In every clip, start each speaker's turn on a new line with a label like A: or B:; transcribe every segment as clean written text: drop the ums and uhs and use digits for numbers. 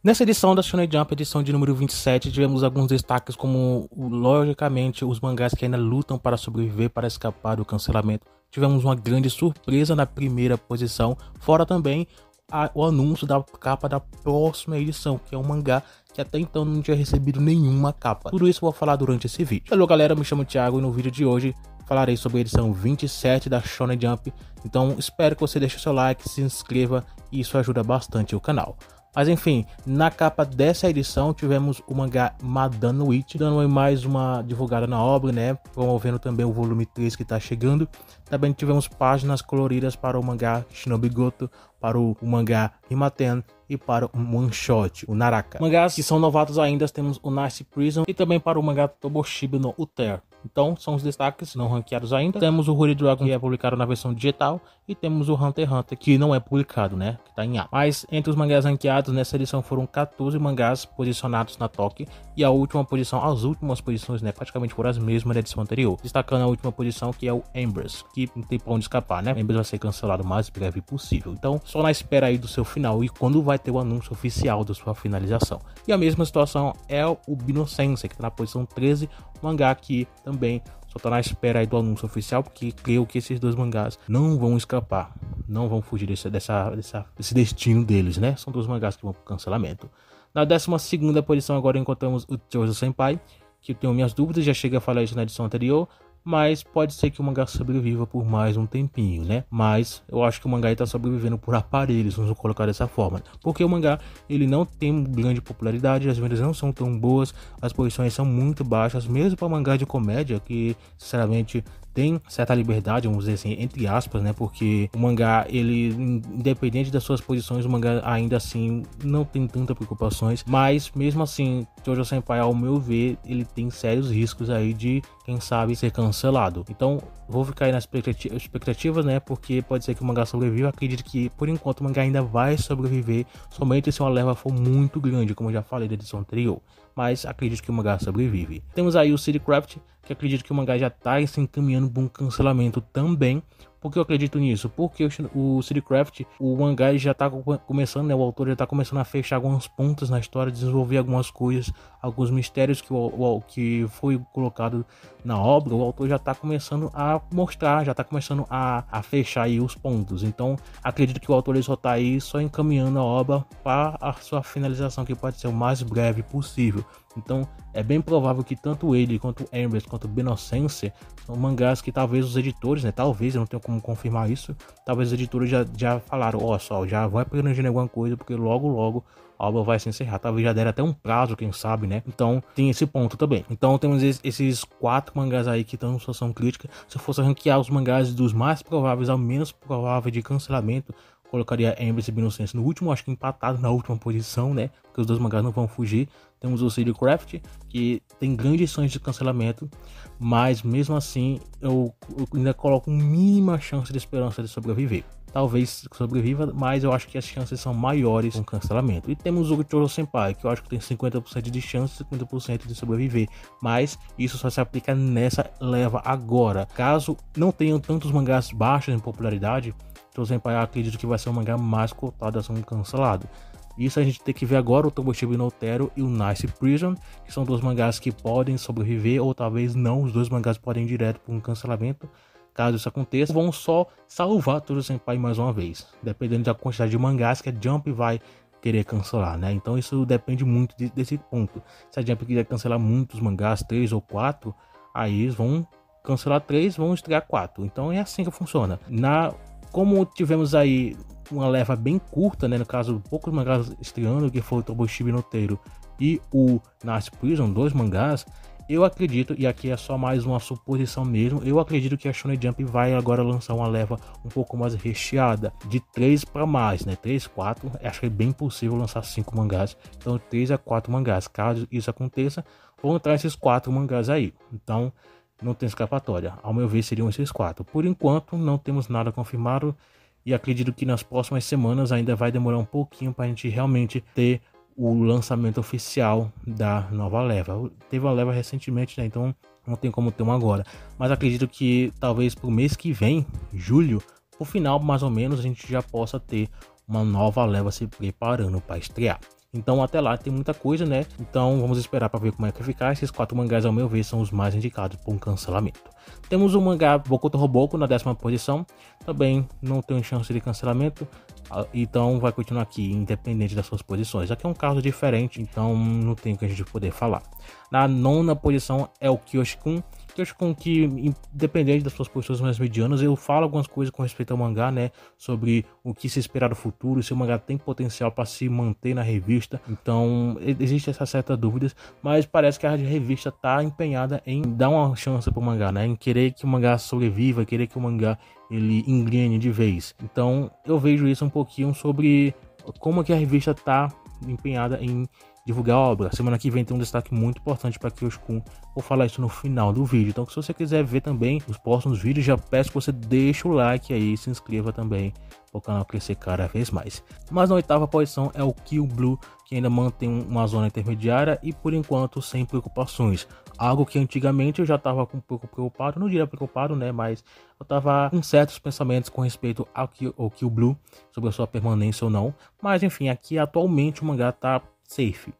A: Nessa edição da Shonen Jump, edição de número 27, tivemos alguns destaques como, logicamente, os mangás que ainda lutam para sobreviver, para escapar do cancelamento. Tivemos uma grande surpresa na primeira posição, fora também o anúncio da capa da próxima edição, que é um mangá que até então não tinha recebido nenhuma capa. Tudo isso eu vou falar durante esse vídeo. Hello galera, me chamo Thiago e no vídeo de hoje falarei sobre a edição 27 da Shonen Jump. Então espero que você deixe o seu like, se inscreva, e isso ajuda bastante o canal. Mas enfim, na capa dessa edição tivemos o mangá Madame Witch, dando mais uma divulgada na obra, né, promovendo também o volume 3 que está chegando. Também tivemos páginas coloridas para o mangá Shinobi Goto, para o mangá Himaten e para o one shot, o Naraka. Mangás que são novatos ainda, temos o Nice Prison e também para o mangá Toboshiba no Uter. Então são os destaques não ranqueados ainda. Temos o Holy Dragon, que é publicado na versão digital, e temos o Hunter x Hunter, que não é publicado, né, que está em A. Mas entre os mangás ranqueados nessa edição foram 14 mangás posicionados na Toque, e a última posição, as últimas posições, né, praticamente foram as mesmas da edição anterior, destacando a última posição, que é o Embers, que não tem pra onde escapar, né? Embers vai ser cancelado o mais breve possível. Então só na espera aí do seu final e quando vai ter o anúncio oficial da sua finalização. E a mesma situação é o Binocência, que está na posição 13, mangá que também só tá na espera aí do anúncio oficial, porque creio que esses dois mangás não vão escapar, não vão fugir desse destino deles, né? São dois mangás que vão pro cancelamento. Na 12ª posição agora encontramos o Chozo Senpai, que eu tenho minhas dúvidas, já cheguei a falar isso na edição anterior, mas pode ser que o mangá sobreviva por mais um tempinho, né? Mas eu acho que o mangá está sobrevivendo por aparelhos, vamos colocar dessa forma. Porque o mangá, ele não tem grande popularidade, as vendas não são tão boas, as posições são muito baixas, mesmo para mangá de comédia, que sinceramente tem certa liberdade, vamos dizer assim, entre aspas, né? Porque o mangá, ele, independente das suas posições, o mangá ainda assim não tem tantas preocupações. Mas mesmo assim, Chojo Senpai, ao meu ver, ele tem sérios riscos aí de, quem sabe, ser cancelado. Então vou ficar aí nas expectativas, né? Porque pode ser que o mangá sobreviva. Eu acredito que por enquanto o mangá ainda vai sobreviver, somente se uma leva for muito grande, como eu já falei da edição anterior. Mas acredito que o mangá sobrevive. Temos aí o Citycraft, que acredito que o mangá já está se encaminhando para um cancelamento também. Por que eu acredito nisso? Porque o Citycraft, o mangá já está começando, né? O autor já está começando a fechar algumas pontas na história, desenvolver algumas coisas, alguns mistérios que foi colocado na obra. O autor já está começando a mostrar, já está começando a fechar aí os pontos. Então acredito que o autor só está aí só encaminhando a obra para a sua finalização, que pode ser o mais breve possível. Então é bem provável que tanto ele quanto o Embers quanto o Binocência são mangás que talvez os editores, né, talvez, eu não tenho como confirmar isso, talvez os editores já falaram, ó, só, já vai planejando alguma coisa, porque logo a obra vai se encerrar, talvez já deram até um prazo, quem sabe, né? Então tem esse ponto também. Então temos esses 4 mangás aí que estão em situação crítica. Se eu fosse ranquear os mangás dos mais prováveis ao menos provável de cancelamento, colocaria Embers e Binocência no último, acho que empatado na última posição, né? Porque os dois mangás não vão fugir. Temos o Citycraft, que tem grandes chances de cancelamento, mas mesmo assim eu ainda coloco mínima chance de esperança de sobreviver. Talvez sobreviva, mas eu acho que as chances são maiores com cancelamento. E temos o Chojo Senpai, que eu acho que tem 50% de chance e 50% de sobreviver. Mas isso só se aplica nessa leva agora. Caso não tenham tantos mangás baixos em popularidade, Chojo Senpai eu acredito que vai ser o mangá mais cotado a ser cancelado. Isso a gente tem que ver agora, o Toboshiba no Uter e o Nice Prison, que são dois mangás que podem sobreviver ou talvez não. Os dois mangás podem ir direto para um cancelamento. Caso isso aconteça, vão só salvar Chojo Senpai mais uma vez, dependendo da quantidade de mangás que a Jump vai querer cancelar, né? Então isso depende muito desse ponto. Se a Jump quiser cancelar muitos mangás, 3 ou 4, aí eles vão cancelar 3, vão estrear 4. Então é assim que funciona. Como tivemos aí uma leva bem curta, né? No caso, poucos mangás estreando, que foi o Toboshiba no Uter e o Nice Prison, 2 mangás. Eu acredito, e aqui é só mais uma suposição mesmo, eu acredito que a Shonen Jump vai agora lançar uma leva um pouco mais recheada, de 3 para mais, né? 3, 4, acho que é bem possível lançar 5 mangás, então 3 a 4 mangás. Caso isso aconteça, vão entrar esses 4 mangás aí, então não tem escapatória. Ao meu ver, seriam esses 4. Por enquanto, não temos nada confirmado, e acredito que nas próximas semanas ainda vai demorar um pouquinho para a gente realmente ter o lançamento oficial da nova leva. Teve uma leva recentemente, né? Então não tem como ter uma agora. Mas acredito que talvez pro mês que vem, julho, pro final mais ou menos, a gente já possa ter uma nova leva se preparando para estrear. Então até lá tem muita coisa, né? Então vamos esperar para ver como é que vai ficar. Esses 4 mangás, ao meu ver, são os mais indicados para um cancelamento. Temos o mangá Boku to Roboku na 10ª posição. Também não tem chance de cancelamento, então vai continuar aqui, independente das suas posições. Aqui é um caso diferente, então não tem o que a gente poder falar. Na 9ª posição é o Kyoshi-kun. Kyoshi-kun, que independente das suas posições mais medianas, eu falo algumas coisas com respeito ao mangá, né, sobre o que se esperar do futuro, se o mangá tem potencial para se manter na revista. Então existe essa certa dúvidas, mas parece que a revista tá empenhada em dar uma chance pro mangá, né, em querer que o mangá sobreviva, querer que o mangá ele engrene de vez. Então eu vejo isso um pouquinho sobre como que a revista tá empenhada em divulgar a obra. Semana que vem tem um destaque muito importante para Kyoshi-kun. Vou falar isso no final do vídeo. Então, se você quiser ver também os próximos vídeos, já peço que você deixe o like aí, se inscreva também para o canal crescer cada vez mais. Mas na 8ª posição é o Kill Blue, que ainda mantém uma zona intermediária e por enquanto sem preocupações. Algo que antigamente eu já estava um pouco preocupado, não diria preocupado, né, mas eu estava com certos pensamentos com respeito ao Kill Blue, sobre a sua permanência ou não. Mas enfim, aqui atualmente o mangá tá safe,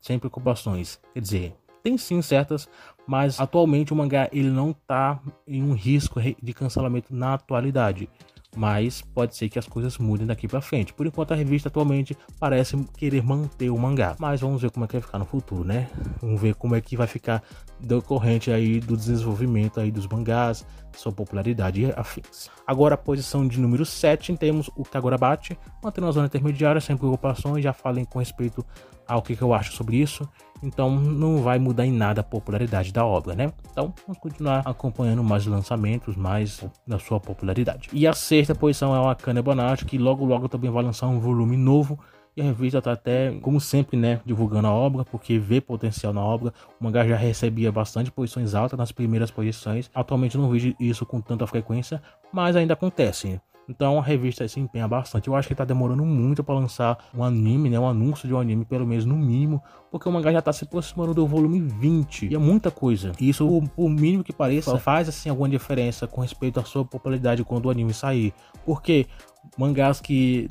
A: sem preocupações. Quer dizer, tem sim certas, mas atualmente o mangá ele não tá em um risco de cancelamento na atualidade. Mas pode ser que as coisas mudem daqui para frente. Por enquanto a revista atualmente parece querer manter o mangá, mas vamos ver como é que vai ficar no futuro, né? Vamos ver como é que vai ficar decorrente aí do desenvolvimento aí dos mangás, sua popularidade e afins. Agora a posição de número 7 temos o Kagurabachi, mantendo a zona intermediária sem preocupações. Já falei com respeito ao que eu acho sobre isso, então não vai mudar em nada a popularidade da obra, né? Então vamos continuar acompanhando mais lançamentos, mais da sua popularidade. E a 6ª posição é o Akane Banashi, que logo também vai lançar um volume novo. E a revista tá até, como sempre, né, divulgando a obra, porque vê potencial na obra. O mangá já recebia bastante posições altas nas primeiras posições. Atualmente eu não vejo isso com tanta frequência, mas ainda acontece. Então a revista se empenha bastante. Eu acho que tá demorando muito para lançar um anime, né? Um anúncio de um anime, pelo menos no mínimo. Porque o mangá já tá se aproximando do volume 20. E é muita coisa. E isso, por mínimo que pareça, faz assim alguma diferença com respeito à sua popularidade quando o anime sair. Porque mangás que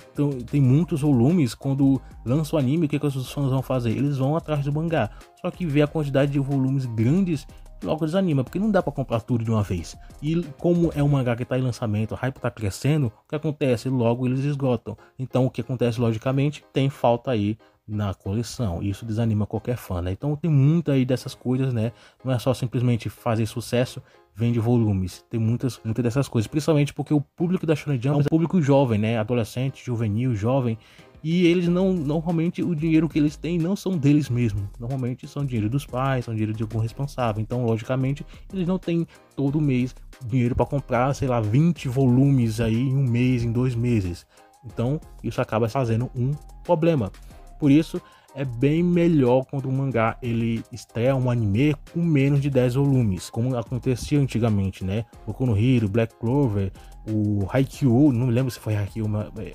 A: tem muitos volumes, quando lança o anime, o que os fãs vão fazer? Eles vão atrás do mangá. Só que vê a quantidade de volumes grandes, logo desanima, porque não dá para comprar tudo de uma vez. E como é um mangá que está em lançamento, a hype está crescendo, o que acontece? Logo eles esgotam. Então o que acontece, logicamente, tem falta aí na coleção. Isso desanima qualquer fã, né? Então tem muita aí dessas coisas, né? Não é só simplesmente fazer sucesso, vende volumes. Tem muitas dessas coisas, principalmente porque o público da Shonen Jump é um público jovem, né? Adolescente, juvenil, jovem. E eles normalmente o dinheiro que eles têm não são deles mesmos. Normalmente são dinheiro dos pais, são dinheiro de algum responsável. Então, logicamente, eles não têm todo mês dinheiro para comprar, sei lá, 20 volumes aí em um mês, em 2 meses. Então, isso acaba fazendo um problema. Por isso, é bem melhor quando o mangá ele estreia um anime com menos de 10 volumes, como acontecia antigamente, né? Boku no Hero, Black Clover, o Haikyuu, não me lembro se foi Haikyuu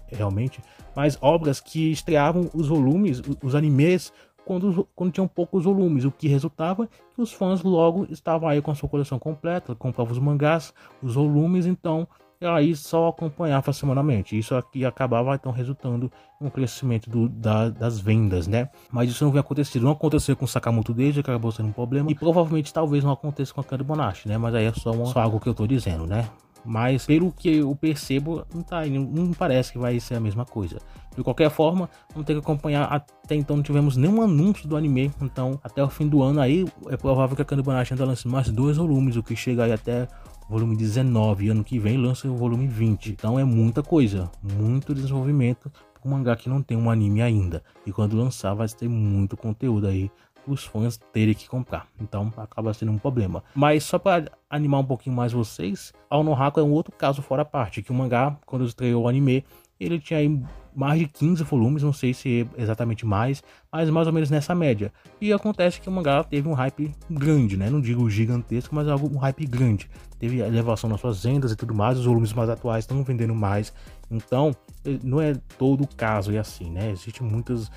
A: realmente, mas obras que estreavam os volumes, os animes, quando tinham poucos volumes, o que resultava que os fãs logo estavam aí com a sua coleção completa, compravam os mangás, os volumes, então aí só acompanhava semanalmente. Isso aqui acabava então resultando em um crescimento das vendas, né? Mas isso não vem acontecendo. Não aconteceu com o Sakamoto Daisy, que acabou sendo um problema, e provavelmente talvez não aconteça com a Akane Banashi, né? Mas aí é só algo que eu tô dizendo, né? Mas pelo que eu percebo, não parece que vai ser a mesma coisa. De qualquer forma, vamos ter que acompanhar. Até então não tivemos nenhum anúncio do anime. Então até o fim do ano aí é provável que a Akane Banashi ainda lance mais 2 volumes, o que chega aí até volume 19, ano que vem lança o volume 20. Então é muita coisa, muito desenvolvimento para um mangá que não tem um anime ainda. E quando lançar vai ter muito conteúdo aí os fãs terem que comprar. Então acaba sendo um problema. Mas só para animar um pouquinho mais vocês, Ao no Haku é um outro caso fora à parte, que o mangá, quando estreou o anime, ele tinha aí mais de 15 volumes, não sei se é exatamente mais, mas mais ou menos nessa média. E acontece que o mangá teve um hype grande, né? Não digo gigantesco, mas um hype grande. Teve elevação nas suas vendas e tudo mais, os volumes mais atuais estão vendendo mais. Então, não é todo caso assim, né? Existem muitos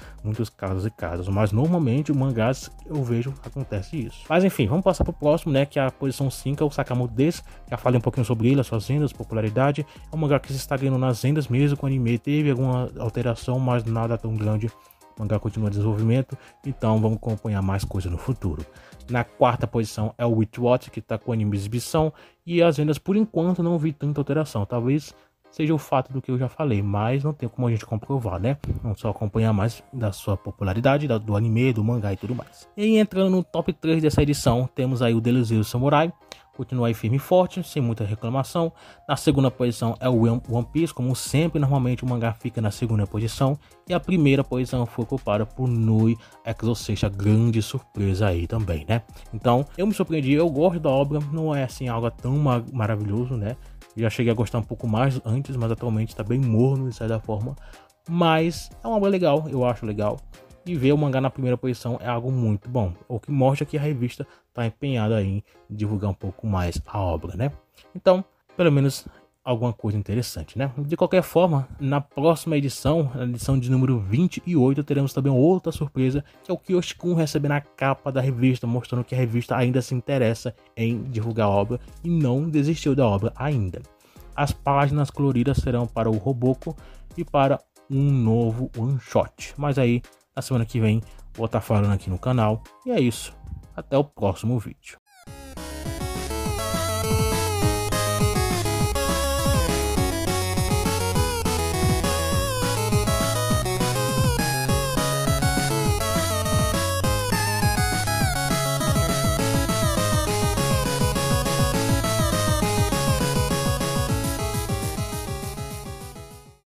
A: casos e casos, mas normalmente o mangás eu vejo acontece isso. Mas enfim, vamos passar pro próximo, né? Que é a posição 5, é o Sakamoto Daisy. Já falei um pouquinho sobre ele, as suas vendas, popularidade. É um mangá que se está ganhando nas vendas mesmo, com o anime teve alguma alteração, mas nada tão grande O mangá continua em desenvolvimento, então vamos acompanhar mais coisa no futuro. Na quarta posição é o Witchwatch, que está com anime exibição, e as vendas por enquanto não vi tanta alteração. Talvez seja o fato do que eu já falei, mas não tem como a gente comprovar, né? Vamos só acompanhar mais da sua popularidade, do anime, do mangá e tudo mais. E entrando no top 3 dessa edição, temos aí o Delusive Samurai. Continua aí firme e forte, sem muita reclamação. Na segunda posição é o One Piece, como sempre, normalmente o mangá fica na segunda posição. E a primeira posição foi ocupada por Nui Exorcista, grande surpresa aí também, né? Então, eu me surpreendi, eu gosto da obra, não é assim algo tão maravilhoso, né? Já cheguei a gostar um pouco mais antes, mas atualmente está bem morno de certa forma. Mas é uma obra legal, eu acho legal. E ver o mangá na primeira posição é algo muito bom. O que mostra que a revista está empenhada em divulgar um pouco mais a obra, né? Então, pelo menos alguma coisa interessante, né? De qualquer forma, na próxima edição, na edição de número 28, teremos também outra surpresa, que é o Kyoshi-kun recebendo a capa da revista, mostrando que a revista ainda se interessa em divulgar a obra e não desistiu da obra ainda. As páginas coloridas serão para o Roboko e para um novo one shot. Mas aí, na semana que vem, vou estar falando aqui no canal. E é isso. Até o próximo vídeo.